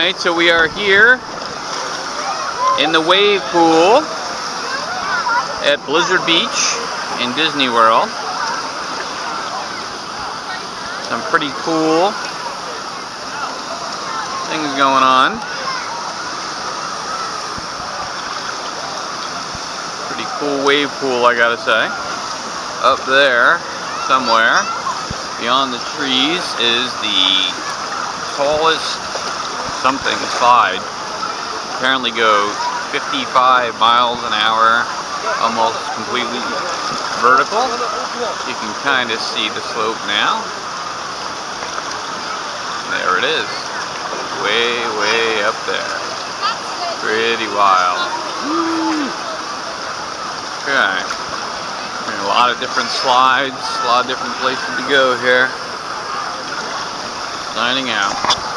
Alright, so we are here in the wave pool at Blizzard Beach in Disney World. Some pretty cool things going on. Pretty cool wave pool, I gotta say. Up there, somewhere, beyond the trees, is the tallest something slide. Apparently goes 55 miles an hour, almost completely vertical. You can kind of see the slope now. There it is. Way, way up there. Pretty wild. Okay. A lot of different slides, a lot of different places to go here. Signing out.